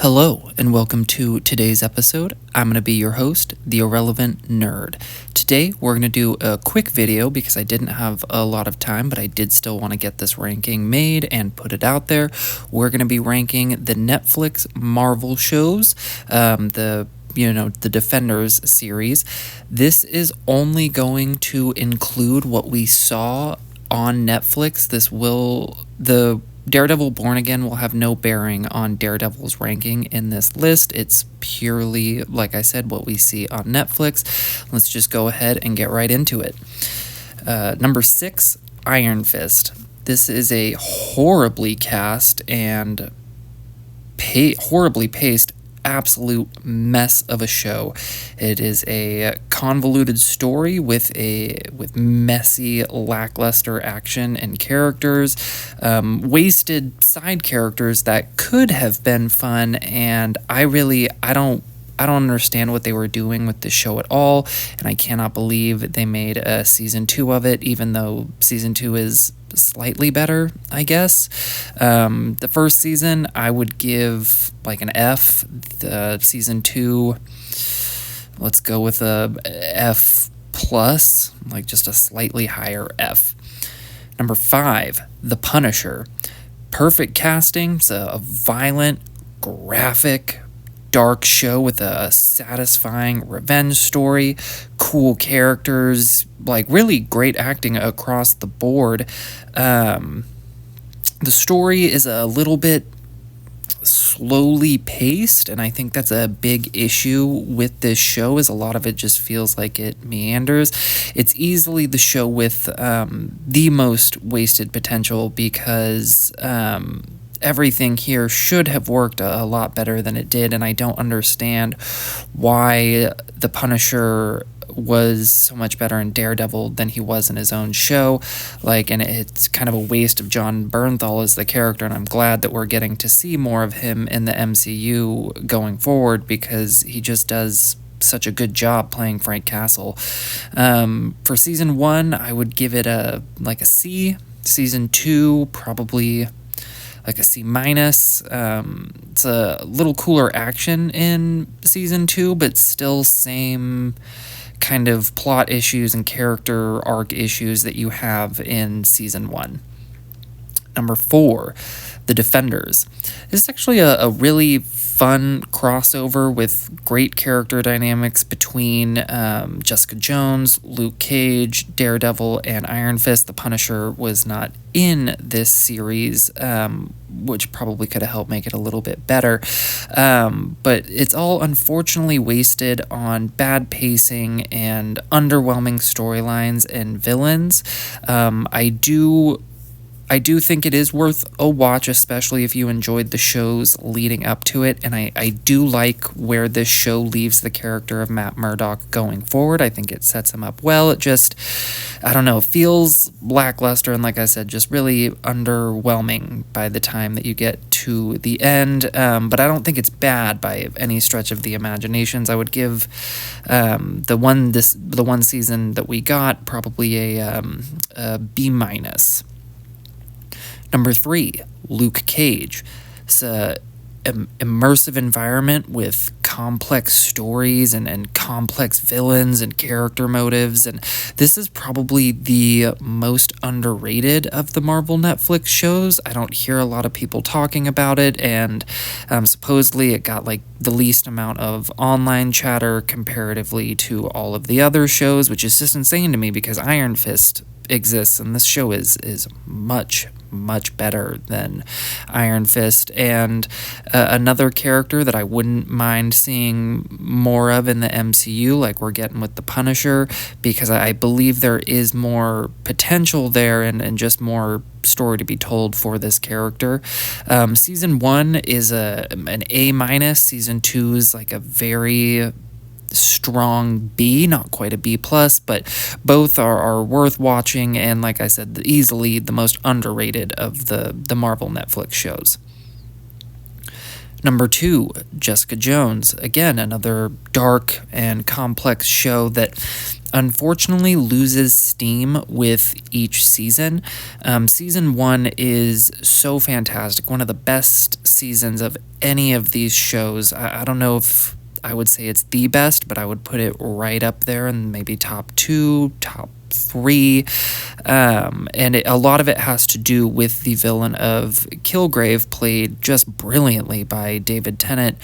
Hello, and welcome to today's episode. I'm going to be your host, the Irrelevant Nerd. Today, we're going to do a quick video because I didn't have a lot of time, but I did still want to get this ranking made and put it out there. We're going to be ranking the Netflix Marvel shows, the Defenders series. This is only going to include what we saw on Netflix. The Daredevil Born Again will have no bearing on Daredevil's ranking in this list. It's purely, like I said, what we see on Netflix. Let's just go ahead and get right into it. Number 6, Iron Fist. This is a horribly cast and horribly paced absolute mess of a show. It is a convoluted story with messy, lackluster action and characters, wasted side characters that could have been fun, and I don't understand what they were doing with this show at all, and I cannot believe they made a season 2 of it, even though season 2 is slightly better, I guess. The first season, I would give like an F. The season 2, let's go with a F plus, like just a slightly higher F. Number 5, The Punisher. Perfect casting. It's a violent, graphic, dark show with a satisfying revenge story, cool characters, like really great acting across the board. The story is a little bit slowly paced, and I think that's a big issue with this show, is a lot of it just feels like it meanders. It's easily the show with the most wasted potential because everything here should have worked a lot better than it did, and I don't understand why the Punisher was so much better in Daredevil than he was in his own show. And it's kind of a waste of John Bernthal as the character, and I'm glad that we're getting to see more of him in the MCU going forward because he just does such a good job playing Frank Castle. For season 1, I would give it a C. Season 2, probably like a C minus. It's a little cooler action in season 2, but still same kind of plot issues and character arc issues that you have in season 1. Number 4, The Defenders. This is actually a really fun crossover with great character dynamics between Jessica Jones, Luke Cage, Daredevil, and Iron Fist. The Punisher was not in this series, which probably could have helped make it a little bit better. But it's all unfortunately wasted on bad pacing and underwhelming storylines and villains. I do think it is worth a watch, especially if you enjoyed the shows leading up to it, and I do like where this show leaves the character of Matt Murdock going forward. I think it sets him up well. It just, I don't know, feels lackluster, and like I said, just really underwhelming by the time that you get to the end, but I don't think it's bad by any stretch of the imaginations. I would give the one season that we got probably a B minus. Number 3, Luke Cage. It's an immersive environment with complex stories and complex villains and character motives, and this is probably the most underrated of the Marvel Netflix shows. I don't hear a lot of people talking about it, and supposedly it got like the least amount of online chatter comparatively to all of the other shows, which is just insane to me because Iron Fist exists, and this show is much better than Iron Fist. And another character that I wouldn't mind seeing more of in the MCU, like we're getting with the Punisher, because I believe there is more potential there and just more story to be told for this character. Season 1 is an A minus. Season 2 is like a very strong B, not quite a B plus, but both are worth watching, and like I said, easily the most underrated of the Marvel Netflix shows. Number 2, Jessica Jones. Again, another dark and complex show that unfortunately loses steam with each season. Season 1 is so fantastic, one of the best seasons of any of these shows. I don't know if I would say it's the best, but I would put it right up there in maybe top 2, top 3. A lot of it has to do with the villain of Kilgrave, played just brilliantly by David Tennant,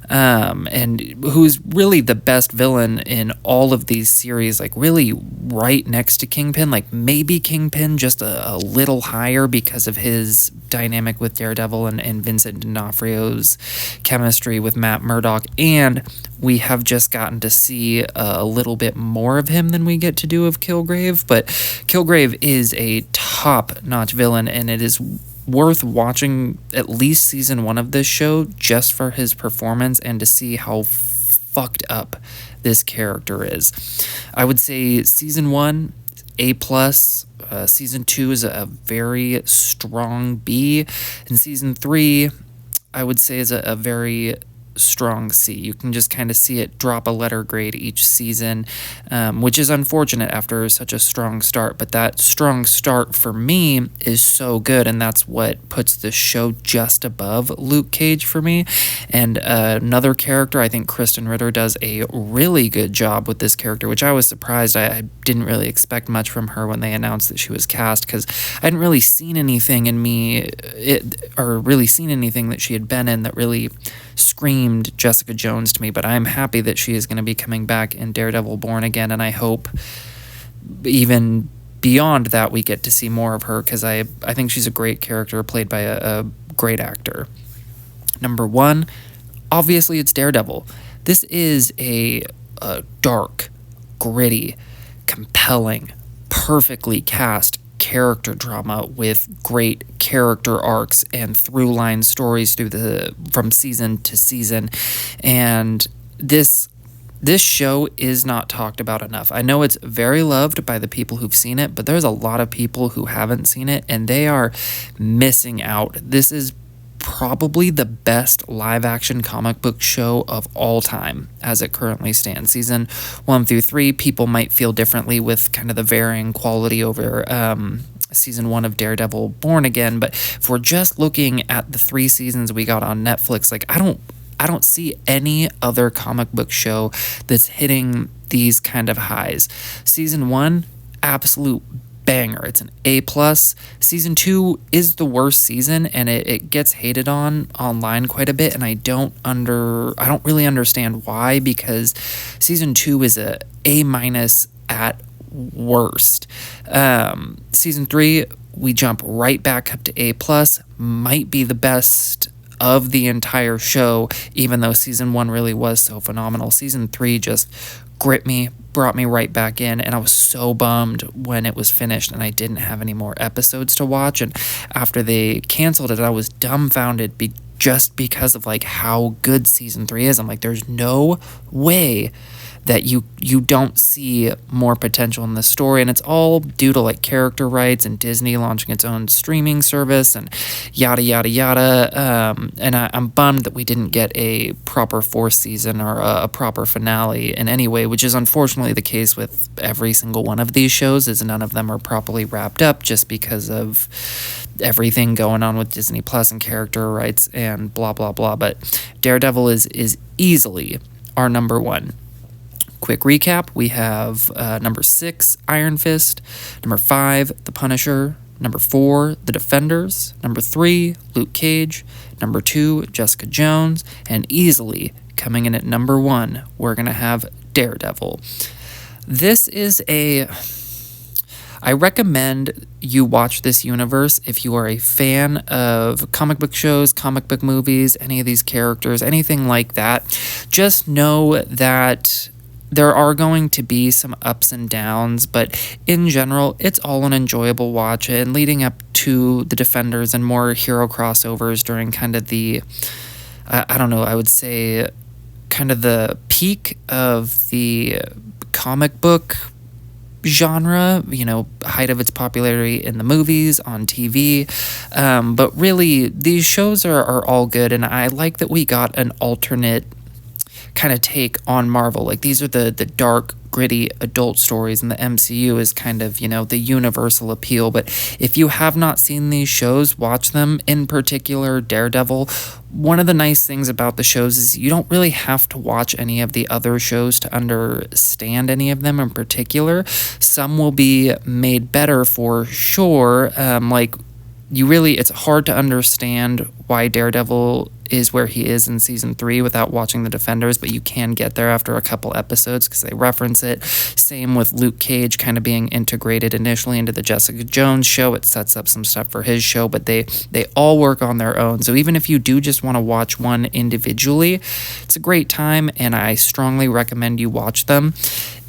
and who's really the best villain in all of these series, like really right next to Kingpin, like maybe Kingpin just a little higher because of his dynamic with Daredevil and Vincent D'Onofrio's chemistry with Matt Murdock, and we have just gotten to see a little bit more of him than we get to do of Kilgrave, but Kilgrave is a top-notch villain, and it is worth watching at least season 1 of this show just for his performance and to see how fucked up this character is. I would say season 1, A+, season 2 is a very strong B, and season 3, I would say, is a very strong C. You can just kind of see it drop a letter grade each season, which is unfortunate after such a strong start, but that strong start for me is so good, and that's what puts the show just above Luke Cage for me. And another character, I think Kristen Ritter does a really good job with this character, which I was surprised. I didn't really expect much from her when they announced that she was cast, because I hadn't really seen anything in really seen anything that she had been in that really screamed Jessica Jones to me, but I'm happy that she is going to be coming back in Daredevil Born Again, and I hope even beyond that we get to see more of her, because I think she's a great character played by a great actor. Number 1, obviously it's Daredevil. This is a dark, gritty, compelling, perfectly cast character drama with great character arcs and through line stories from season to season, and this show is not talked about enough. I know it's very loved by the people who've seen it, but there's a lot of people who haven't seen it, and they are missing out. This is probably the best live-action comic book show of all time as it currently stands. Season 1 through 3, people might feel differently with kind of the varying quality over season 1 of Daredevil Born Again, but if we're just looking at the 3 seasons we got on Netflix, like I don't see any other comic book show that's hitting these kind of highs. Season 1, absolute banger. It's an A+. Season 2 is the worst season, and it gets hated on online quite a bit, and I don't really understand why, because season 2 is a A- at worst. Season 3, we jump right back up to A+, might be the best of the entire show, even though season 1 really was so phenomenal. Season 3 just gripped me, brought me right back in, and I was so bummed when it was finished and I didn't have any more episodes to watch. And after they canceled it, I was dumbfounded just because of like how good season 3 is. I'm like, there's no way that you don't see more potential in the story, and it's all due to like character rights and Disney launching its own streaming service and yada yada yada. And I'm bummed that we didn't get a proper 4th season or a proper finale in any way, which is unfortunately the case with every single one of these shows, is none of them are properly wrapped up just because of everything going on with Disney Plus and character rights and blah blah blah. But Daredevil is easily our number 1. Quick recap, we have number 6, Iron Fist, number 5, The Punisher, number 4, The Defenders, number 3, Luke Cage, number 2, Jessica Jones, and easily coming in at number 1, we're going to have Daredevil. This is I recommend you watch this universe if you are a fan of comic book shows, comic book movies, any of these characters, anything like that. Just know that there are going to be some ups and downs, but in general, it's all an enjoyable watch. And leading up to the Defenders and more hero crossovers during kind of the, I would say kind of the peak of the comic book genre, height of its popularity in the movies, on TV, but really these shows are all good, and I like that we got an alternate kind of take on Marvel. Like, these are the dark, gritty adult stories, and the MCU is kind of, the universal appeal. But if you have not seen these shows, watch them. In particular, Daredevil. One of the nice things about the shows is you don't really have to watch any of the other shows to understand any of them in particular. Some will be made better for sure. It's hard to understand why Daredevil is where he is in season 3 without watching the Defenders, but you can get there after a couple episodes because they reference it. Same with Luke Cage kind of being integrated initially into the Jessica Jones show. It sets up some stuff for his show, but they all work on their own. So even if you do just want to watch one individually, it's a great time, and I strongly recommend you watch them.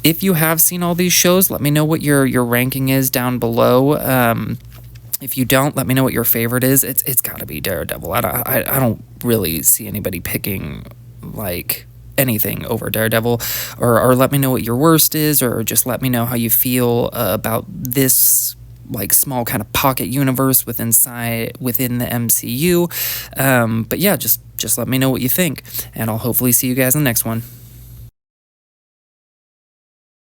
If you have seen all these shows, let me know what your ranking is down below. If you don't, let me know what your favorite is. It's got to be Daredevil. I don't really see anybody picking anything over Daredevil, or let me know what your worst is, or just let me know how you feel about this small kind of pocket universe within the MCU. But yeah, just let me know what you think, and I'll hopefully see you guys in the next one.